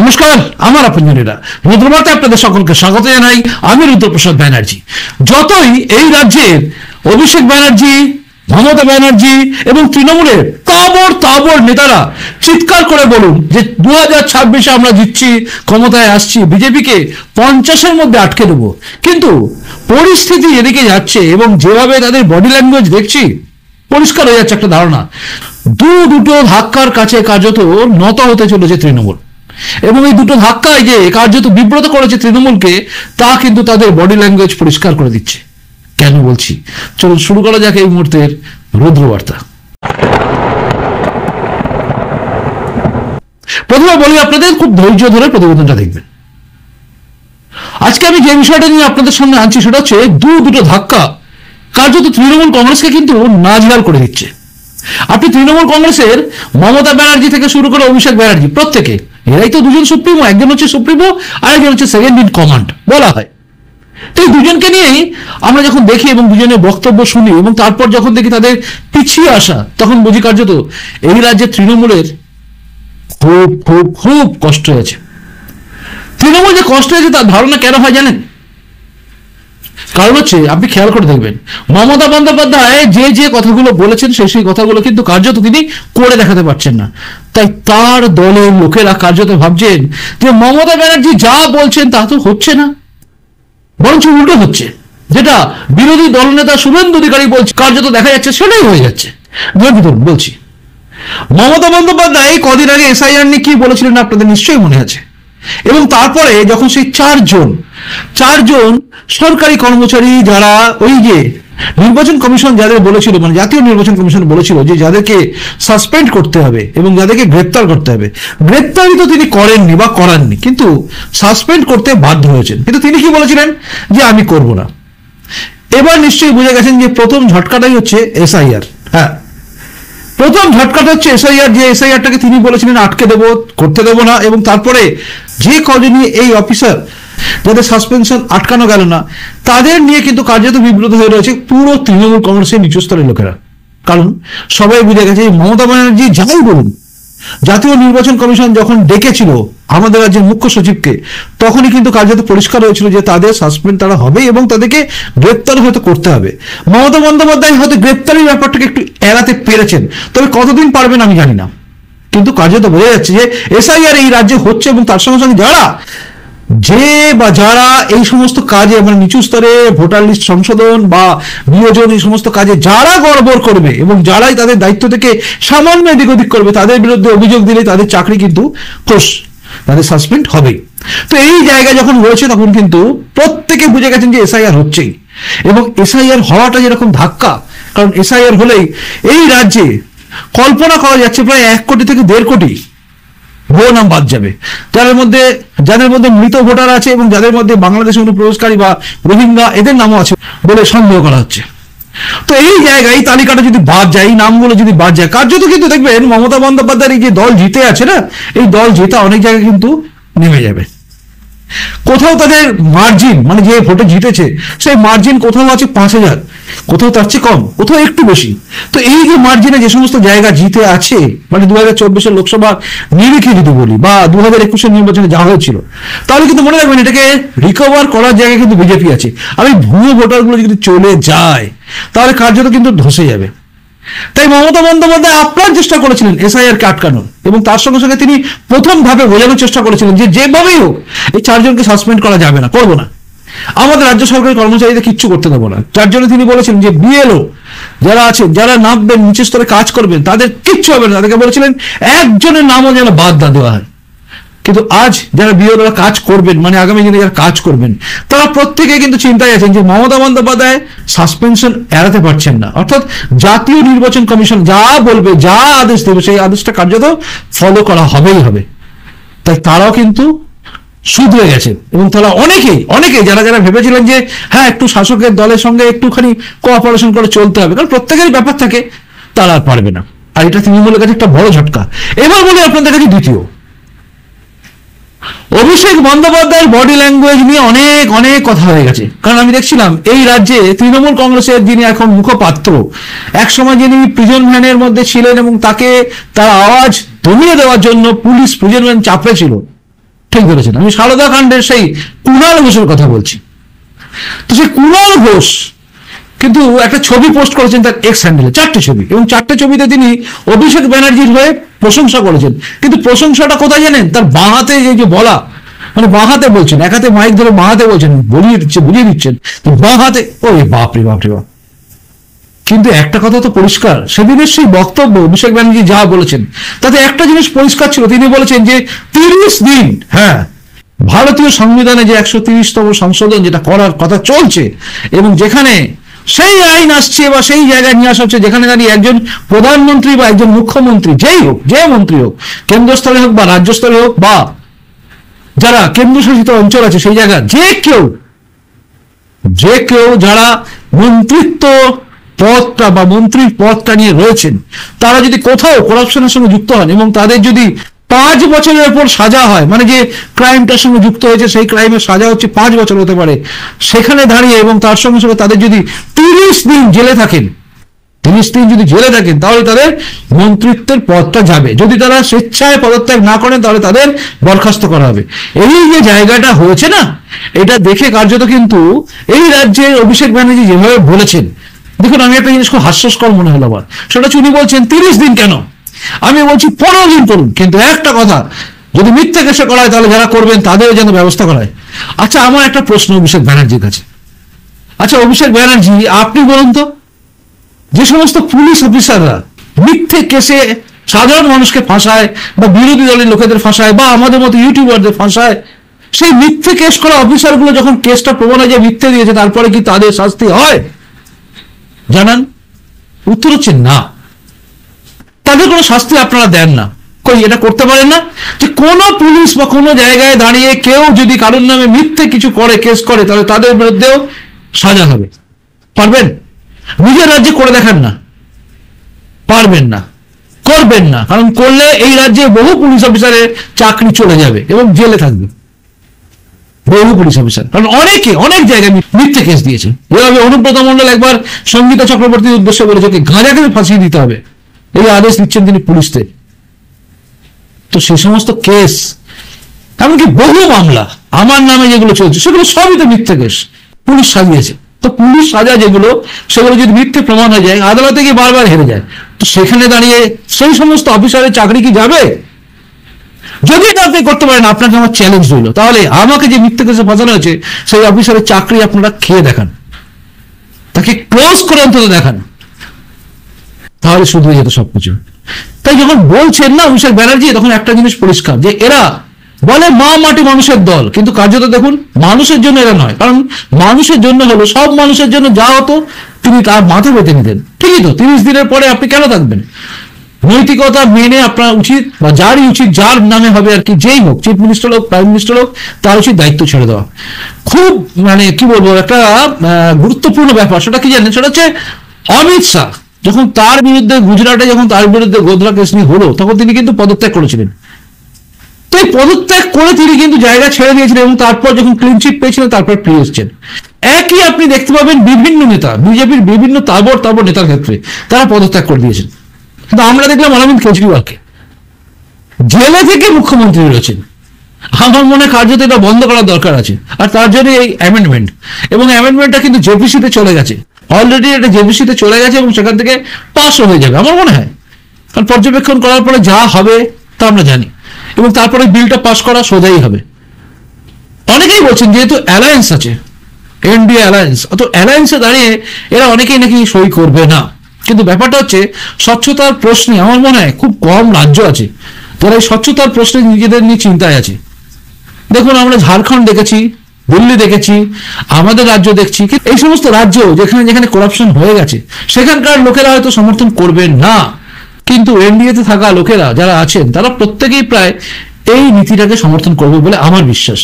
নমস্কার, আমার আপনজনেরা, রুদ্রবার্তে আপনাদের সকলকে স্বাগত জানাই। আমি রুদ্রপ্রসাদ ব্যানার্জি। যতই এই রাজ্যের অভিষেক ব্যানার্জি, মমতা ব্যানার্জি এবং তৃণমূলের তাবড় নেতারা চিৎকার করে বলুন যে 2026-এ আমরা জিতছি, ক্ষমতায় আসছি, বিজেপিকে 50-এর মধ্যে আটকে দেবো, কিন্তু পরিস্থিতি এদিকে যাচ্ছে এবং যেভাবে তাদের বডি ল্যাঙ্গুয়েজ দেখছি, পরিষ্কার হয়ে যাচ্ছে একটা ধারণা, দুটো ধাক্কার কাছে কার্যত নত হতে চলেছে তৃণমূল। এবং এই দুটো ধাক্কায় যে কার্যত বিব্রত করেছে তৃণমূলকে, তা কিন্তু তাদের বডি ল্যাঙ্গুয়েজ পরিষ্কার করে দিচ্ছে। কেন বলছি, চলুন শুরু করা যাক এই মুহূর্তের রুদ্রবার্তা। প্রথমে বলি, আপনাদের খুব ধৈর্য ধরে প্রতিবেদনটা দেখবেন। আজকে আমি যে বিষয়টা নিয়ে আপনাদের সামনে আনছি সেটা হচ্ছে দুটো ধাক্কা কার্যত তৃণমূল কংগ্রেসকে কিন্তু নাজেহাল করে দিচ্ছে। আপনি তৃণমূল কংগ্রেসের মমতা ব্যানার্জি থেকে শুরু করে অভিষেক ব্যানার্জি, প্রত্যেকে এরাই তো দুজন সুপ্রিমো, একজন হচ্ছে সুপ্রিমো আর একজন হচ্ছে সেকেন্ড ইন কমান্ড বলা হয়। তো এই দুজনকে নিয়েই আমরা যখন দেখি এবং দুজনের বক্তব্য শুনি এবং তারপর যখন দেখি তাদের পিছিয়ে আসা, তখন বুঝি কার্যত এই রাজ্যে তৃণমূলের খুব খুব খুব কষ্ট হয়েছে। তৃণমূল যে কষ্ট হয়েছে তার ধারণা কেন হয় জানেন? কারণ হচ্ছে, আপনি খেয়াল করে দেখবেন, মমতা বন্দ্যোপাধ্যায় যে কথাগুলো বলেছেন সেই কথাগুলো কিন্তু কার্যত তিনি করে দেখাতে পারছেন না। তাই তার দলের লোকেরা কার্যত ভাবছেন যে মমতা ব্যানার্জি যা বলছেন তা তো হচ্ছে না, বরঞ্চ উল্টো হচ্ছে। যেটা বিরোধী দলনেতা শুভেন্দু অধিকারী বলছে, কার্যত দেখা যাচ্ছে সেটাই হয়ে যাচ্ছে। বলছি, মমতা বন্দ্যোপাধ্যায় কদিন আগে এসআইআর নিয়ে কি বলেছিলেন আপনাদের নিশ্চয়ই মনে আছে। এবং তারপরে যখন সেই চারজন সরকারি কর্মচারী, যারা ওই যে নির্বাচন কমিশন যাদের বলেছিল, মানে জাতীয় নির্বাচন কমিশন বলেছিল যে যাদেরকে সাসপেন্ড করতে হবে এবং যাদেরকে গ্রেপ্তার করতে হবে, গ্রেপ্তারই তো তিনি করেননি বা করাননি, কিন্তু সাসপেন্ড করতে বাধ্য হয়েছেন। কিন্তু তিনি কি বলেছিলেন যে আমি করব না। এবার নিশ্চয়ই বুঝে গেছেন যে প্রথম ঝটকাটাই হচ্ছে এসআইআর। হ্যাঁ, প্রথম ঝটকাটা হচ্ছে এসআইআর, যে এসআইআরটাকে তিনি বলেছিলেন আটকে দেবো, করতে দেবো না। এবং তারপরে যে কজনই এই অফিসার যাদের সাসপেনশন আটকানো গেল না, তাদের নিয়ে কিন্তু কার্যত বিব্রত হয়ে রয়েছে পুরো তৃণমূল কংগ্রেসের নিচু স্তরের লোকেরা। কারণ সবাই বুঝে গেছে মমতা ব্যানার্জি যাই বলুন, জাতীয় নির্বাচন কমিশন যখন ডেকেছিল আমাদের রাজ্যের মুখ্য সচিবকে, তখনই কিন্তু কার্যত পরিষ্কার হয়েছিল যে তাদের সাসপেন্ড তারা হবে এবং তাদেরকে গ্রেপ্তার হয়তো করতে হবে। মমতা বন্দ্যোপাধ্যায় হয়তো গ্রেপ্তারের ব্যাপারটাকে একটু এড়াতে পেরেছেন, তবে কতদিন পারবেন আমি জানি না। কিন্তু কার্যত বোঝা যাচ্ছে যে এসআইআর এই রাজ্যে হচ্ছে এবং তার সঙ্গে সঙ্গে যারা এই সমস্ত কাজে, মানে নিচু স্তরে ভোটার লিস্ট সংশোধন বা নিয়োজন, এই সমস্ত কাজে যারা গড়বড় করবে এবং যারাই তাদের দায়িত্ব থেকে সামান্য এদিক ওদিক করবে, তাদের বিরুদ্ধে অভিযোগ দিলে তাদের চাকরি কিন্তু তাদের সাসপেন্ড হবেই। তো এই জায়গায় যখন রয়েছে, তখন কিন্তু প্রত্যেকে বুঝে গেছেন যে এসআইআর হচ্ছেই। এবং এসআইআর হওয়াটা যেরকম ধাক্কা, কারণ এসআইআর হলেই এই রাজ্যে কল্পনা করা যাচ্ছে প্রায় 1 কোটি থেকে 1.5 কোটি ভুয়ো নাম বাদ যাবে, যাদের মধ্যে মৃত ভোটার আছে এবং যাদের মধ্যে বাংলাদেশে অনুপ্রবেশকারী বা রোহিঙ্গা এদের নামও আছে বলে সন্দেহ করা হচ্ছে। তো এই জায়গায় এই তালিকাটা যদি বাদ যায়, এই নামগুলো যদি বাদ যায়, কার্যত কিন্তু দেখবেন মমতা বন্দ্যোপাধ্যায়ের এই যে দল জিতে আছে না, এই দল জেতা অনেক জায়গায় কিন্তু নেমে যাবে। কোথাও তাদের মার্জিন, মানে যে ভোটে জিতেছে সেই মার্জিন কোথাও আছে 5,000, কোথাও তার চেয়ে কম, কোথাও একটু বেশি। তো এই যে মার্জিনে যে সমস্ত জায়গা জিতে আছে, মানে 2024-এর লোকসভা নিরিখে যদি বলি বা 2021-এর নির্বাচনে যা হয়েছিল, তাহলে কিন্তু মনে রাখবেন এটাকে রিকভার করার জায়গায় কিন্তু বিজেপি আছে। আর এই ভুয়ো ভোটারগুলো যদি চলে যায় তাহলে কার্যত কিন্তু ধসে যাবে। তাই মমতা বন্দ্যোপাধ্যায় আপ্রাণ চেষ্টা করেছিলেন এসআইআরকে আটকানোর, এবং তার সঙ্গে সঙ্গে তিনি প্রথম ভাবে বোঝানোর চেষ্টা করেছিলেন যে যেভাবেই হোক এই 4 জনকে সাসপেন্ড করা যাবে না, করবো না, আমাদের রাজ্য সরকারি কর্মচারীদের কিচ্ছু করতে দেবো না। যার জন্য তিনি বলেছিলেন যে বিএলও যারা আছেন, যারা নামবেন, নিচু স্তরে কাজ করবেন, তাদের কিচ্ছু হবে না। তাদেরকে বলেছিলেন একজনের নামও যেন বাদ না দেওয়া হয়। কিন্তু আজ যারা বিএলওরা কাজ করবেন, মানে আগামী দিনে যারা কাজ করবেন, তারা প্রত্যেকে কিন্তু চিন্তায় আছেন যে মমতা বন্দ্যোপাধ্যায় সাসপেনশন এড়াতে পারছেন না। অর্থাৎ জাতীয় নির্বাচন কমিশন যা বলবে, যা আদেশ দেবে, সেই আদেশটা কার্যত ফলো করা হবেই হবে। তাই তারাও কিন্তু শুধরে গেছেন এবং তারা অনেকে যারা ভেবেছিলেন যে হ্যাঁ একটু শাসকের দলের সঙ্গে একটুখানি কোঅপারেশন করে চলতে হবে, কারণ প্রত্যেকেরই ব্যাপার থাকে, তারা আর পারবে না। আর এটা তৃণমূলের কাছে একটা বড় ঝটকা। এবার বলি আপনাদের কাছে দ্বিতীয়, অভিষেক বন্দ্যোপাধ্যায়ের বডি ল্যাঙ্গুয়েজ নিয়ে অনেক কথা হয়ে গেছে। কারণ আমি দেখছিলাম এই রাজ্যে তৃণমূল কংগ্রেসের যিনি এখন মুখপাত্র, একসময় যিনি প্রিজন ভ্যানের মধ্যে ছিলেন এবং তাকে তার আওয়াজ দমিয়ে দেওয়ার জন্য পুলিশ প্রিজন ভ্যান চাপে ছিল, ঠিক ধরেছেন, আমি সারদা কাণ্ডের সেই কুণাল ঘোষের কথা বলছি। তো সেই কুণাল ঘোষ কিন্তু একটা ছবি পোস্ট করেছেন তার এক্স হ্যান্ডেলে, 4টে ছবি, এবং 4টে ছবিতে তিনি অভিষেক ব্যানার্জির হয়ে প্রশংসা করেছেন। কিন্তু প্রশংসাটা কোথায় জানেন? তার বাঁ হাতে যে বলা, মানে বাঁ হাতে বলছেন, এক হাতে মাইক ধরে বাঁ হাতে বলছেন, বুঝিয়ে দিচ্ছেন বাঁ হাতে। ওরে বাপরে বাপরে বাপ। কিন্তু একটা কথা তো পরিষ্কার, সেদিনের সেই বক্তব্য অভিষেক ব্যানার্জি যা বলেছেন তাতে একটা জিনিস পরিষ্কার ছিল, তিনি বলেছেন যে 30 দিন, হ্যাঁ, ভারতীয় সংবিধানে যে 130তম সংশোধন যেটা করার কথা চলছে, এবং যেখানে সেই আইন আসছে বা সেই জায়গায় নিয়ে আসা হচ্ছে যেখানে দাঁড়িয়ে একজন প্রধানমন্ত্রী বা একজন মুখ্যমন্ত্রী, যেই হোক, যে মন্ত্রী হোক, কেন্দ্রস্থলে হোক বা রাজ্যস্থলে হোক, বা যারা কেন্দ্রশাসিত অঞ্চল আছে সেই জায়গা যে কেউ যারা মন্ত্রিত্ব পদটা বা মন্ত্রীর পদটা নিয়ে রয়েছেন, তারা যদি কোথাও করাপশনের সঙ্গে যুক্ত হন এবং তাদের যদি 5 বছরের উপর সাজা হয়, মানে যে ক্রাইমটার সঙ্গে যুক্ত হয়েছে সেই ক্রাইমের সাজা হচ্ছে 5 বছর হতে পারে, সেখানে দাঁড়িয়ে এবং তার সঙ্গে সঙ্গে তাদের যদি 30 দিন জেলে থাকেন, 30 দিন যদি জেলে থাকেন, তাহলে তাদের মন্ত্রিত্বের পদটা যাবে। যদি তারা স্বেচ্ছায় পদত্যাগ না করেন তাহলে তাদের বরখাস্ত করা হবে। এই যে জায়গাটা হয়েছে না, এটা দেখে কার্যত কিন্তু এই রাজ্যের অভিষেক ব্যানার্জি যেভাবে বলেছেন, দেখুন আমি একটা জিনিস খুব হাস্যস্কর মনে হলো আমার, সেটা উনি বলছেন 30 দিন কেন, আমি বলছি 15 দিন করুন, কিন্তু একটা কথা, যদি মিথ্যে কেসে করা হয় তাহলে যারা করবেন তাদেরও যেন ব্যবস্থা করা হয়। আচ্ছা, আমার একটা প্রশ্ন অভিষেক ব্যানার্জির কাছে, আচ্ছা অভিষেক ব্যানার্জি, আপনি বলুন তো, যে সমস্ত পুলিশ অফিসাররা মিথ্যে কেসে সাধারণ মানুষকে ফাঁসায় বা বিরোধী দলের লোকেদের ফাঁসায় বা আমাদের মতো ইউটিউবারদের ফাঁসায়, সেই মিথ্যে কেস করা অফিসারগুলো যখন কেসটা প্রমাণ হয় যে মিথ্যে দিয়েছে, তারপরে কি তাদের শাস্তি হয়? জানান। উত্তর হচ্ছে না, তাদের কোনো শাস্তি আপনারা দেন না। কই, এটা করতে পারেন না যে কোনো পুলিশ বা কোনো জায়গায় দাঁড়িয়ে কেউ যদি কারোর নামে মিথ্যে কিছু করে, কেস করে, তাহলে তাদের বিরুদ্ধেও সাজা হবে? পারবেন? নিজের রাজ্যে করে দেখান না, পারবেন না, করবেন না, কারণ করলে এই রাজ্যে বহু পুলিশ অফিসারের চাকরি চলে যাবে এবং জেলে থাকবে বহু পুলিশ অফিসার, কারণ অনেক জায়গায় মিথ্যে কেস দিয়েছে। যেভাবে অনুব্রত মণ্ডল একবার সঙ্গীতা চক্রবর্তীর উদ্দেশ্যে বলেছে যে গাঁজাকে ফাঁসিয়ে দিতে হবে, এই আদেশ দিচ্ছেন তিনি পুলিশদের। তো সে সমস্ত কেস, এমনকি বহু মামলা আমার নামে যেগুলো চলছে, সেগুলো সবই তো মিথ্যে কেস, পুলিশ সাজিয়েছে। তো পুলিশ সাজা যেগুলো, সেগুলো যদি মিথ্যে প্রমাণ হয়ে যায়, আদালতে গিয়ে বারবার হেরে যায়, তো সেখানে দাঁড়িয়ে সেই সমস্ত অফিসারের চাকরি কি যাবে? যদি এটা আপনি করতে পারেন, আপনাকে আমার চ্যালেঞ্জ রইল, তাহলে আমাকে যে মিথ্যে কেসে ফাঁসানো হয়েছে সেই অফিসারের চাকরি আপনারা খেয়ে দেখান, তাকে ক্লোজ করে অন্তত দেখান, তাহলে শুধু যেত সবকিছু। তাই যখন বলছেন না অভিষেক ব্যানার্জি, তখন একটা জিনিস পরিষ্কার, যে এরা বলে মা মাটি মানুষের দল, কিন্তু কার্যত দেখুন মানুষের জন্য এরা নয়। কারণ মানুষের জন্য হলো, সব মানুষের জন্য যা হতো তিনি তার মাথা পেতে নিতেন। ঠিকই তো, 30 দিনের পরে আপনি কেন থাকবেন? নৈতিকতা মেনে আপনার উচিত, বা যারই উচিত, যার নামে হবে আর কি, যেই হোক, চিফ মিনিস্টার হোক, প্রাইম মিনিস্টার হোক, তার উচিত দায়িত্ব ছেড়ে দেওয়া। খুব মানে কি বলবো, একটা গুরুত্বপূর্ণ ব্যাপার, সেটা কি জানেন? সেটা হচ্ছে অমিত শাহ যখন তার বিরুদ্ধে গুজরাটে যখন তার বিরুদ্ধে গোধরা কেস নিয়ে হলো, তখন তিনি কিন্তু পদত্যাগ করেছিলেন। তো এই পদত্যাগ করে তিনি কিন্তু জায়গা ছেড়ে দিয়েছিলেন, এবং তারপর যখন ক্লিন চিট পেয়েছিলেন তারপর ফিরে এসেছেন। একই আপনি দেখতে পাবেন বিভিন্ন নেতা, বিজেপির বিভিন্ন তাবড় নেতার ক্ষেত্রে তারা পদত্যাগ করে দিয়েছেন। কিন্তু আমরা দেখলাম অরবিন্দ কেজরিওয়ালকে জেলে থেকে মুখ্যমন্ত্রী রয়েছেন। আমার মনে কার্যত এটা বন্ধ করার দরকার আছে, আর তার জন্য এই অ্যামেন্ডমেন্ট, এবং অ্যামেন্ডমেন্টটা কিন্তু জেপিসিতে চলে গেছে, অলরেডি এটা জেপিসিতে চলে গেছে, এবং সেখান থেকে পাসও হয়ে যাবে আমার মনে হয়, কারণ পর্যবেক্ষণ করার পরে যা হবে তা আমরা জানি, এবং তারপরে বিলটা পাস করা সোজাই হবে। অনেকেই বলছেন যেহেতু অ্যালায়েন্স আছে, এনডিএ অ্যালায়েন্স, তো অ্যালায়েন্সে দাঁড়িয়ে এরা অনেকেই নাকি সই করবে না। কিন্তু ব্যাপারটা হচ্ছে, স্বচ্ছতার প্রশ্নে আমার মনে হয় খুব কম রাজ্য আছে যারা এই স্বচ্ছতার প্রশ্নে নিজেদের নিয়ে চিন্তায় আছে। দেখুন, আমরা ঝাড়খণ্ড দেখেছি, দিল্লি দেখেছি, আমাদের রাজ্য দেখছি, এই সমস্ত রাজ্য যেখানে যেখানে করাপশন হয়ে গেছে সেখানকার লোকেরা হয়তো সমর্থন করবেন না, কিন্তু এনডিএতে থাকা লোকেরা যারা আছেন তারা প্রত্যেকেই প্রায় এই নীতিটাকে সমর্থন করবে বলে আমার বিশ্বাস।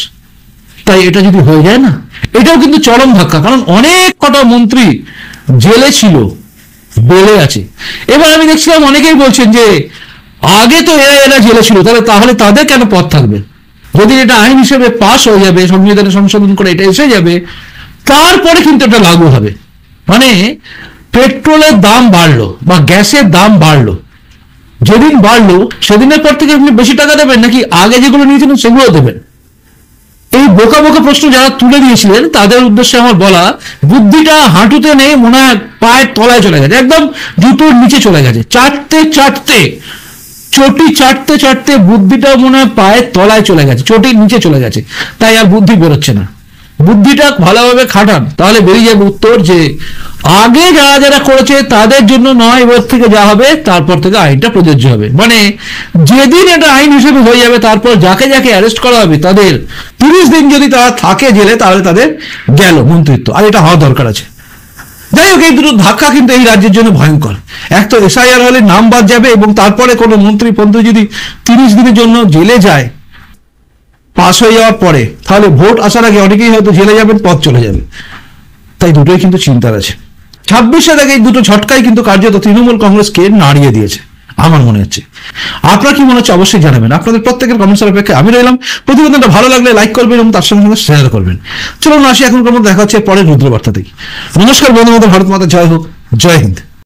তাই এটা যদি হয়ে যায় না, এটাও কিন্তু চরম ধাক্কা, কারণ অনেক কটা মন্ত্রী জেলে ছিল, বেলে আছে। এবার আমি দেখছিলাম অনেকেই বলছেন যে আগে তো এরা জেলে ছিল, তাহলে তাদের কেন পদ থাকবে? যদি এটা আইন হিসেবে পাস হয়ে যাবে, সংবিধানে সংশোধন করে এটা এসে যাবে, তারপরে কিন্তু এটা লাগু হবে। মানে পেট্রোলের দাম বাড়লো বা গ্যাসের দাম বাড়লো, যেদিন বাড়লো সেদিনের পর থেকে আপনি বেশি টাকা দেবেন নাকি আগে যেগুলো নিয়েছিলেন সেগুলো দেবেন? বোকা বোকা প্রশ্ন যারা তুলে দিয়েছিলেন তাদের উদ্দেশ্যে আমার বলা, বুদ্ধিটা হাঁটুতে নেই, মনে হয় পায়ের তলায় চলে গেছে, একদম জুতোর নিচে চলে গেছে, চটি চাটতে চাটতে বুদ্ধিটা মনে হয় পায়ের তলায় চলে গেছে, চটির নিচে চলে গেছে, তাই আর বুদ্ধি বেরোচ্ছে না। বুদ্ধিটা ভালোভাবে খাটান, তাহলে বেরিয়ে যাবে উত্তর যে আগে যারা যারা করেছে তাদের জন্য নয়, এবার থেকে যা হবে তারপর থেকে আইনটা প্রযোজ্য হবে। মানে যেদিন এটা আইন হিসেবে হয়ে যাবে, তারপর যাকে যাকে অ্যারেস্ট করা হবে তাদের 30 দিন যদি তারা থাকে জেলে, তাহলে তাদের গেল মন্ত্রিত্ব, আর এটা হওয়া দরকার আছে। যাই হোক, এই দুটো ধাক্কা কিন্তু এই রাজ্যের জন্য ভয়ঙ্কর। এক তো এসআইআর হলে নাম বাদ যাবে, এবং তারপরে কোনো মন্ত্রী যদি 30 দিনের জন্য জেলে যায় পাস হয়ে যাওয়ার পরে, তাহলে ভোট আসার আগে অনেকেই হয়তো জেলে যাবেন, পথ চলে যাবে। তাই দুটোই কিন্তু চিন্তার আছে। 26 থেকে এই দুটো ঝটকাই কিন্তু কার্যত তৃণমূল কংগ্রেসকে নাড়িয়ে দিয়েছে আমার মনে হচ্ছে। আপনার কি মনে হচ্ছে অবশ্যই জানাবেন। আপনাদের প্রত্যেকের কমেন্টসের অপেক্ষায় আমি রইলাম। প্রতিবেদনটা ভালো লাগলে লাইক করবেন এবং তার সঙ্গে সঙ্গে শেয়ার করবেন। চলুন আসি এখনকার মধ্যে দেখা হচ্ছে পরের রুদ্রবার্তা থেকে। নমস্কার বন্ধু, ভারত মাতা জয় হোক, জয় হিন্দ।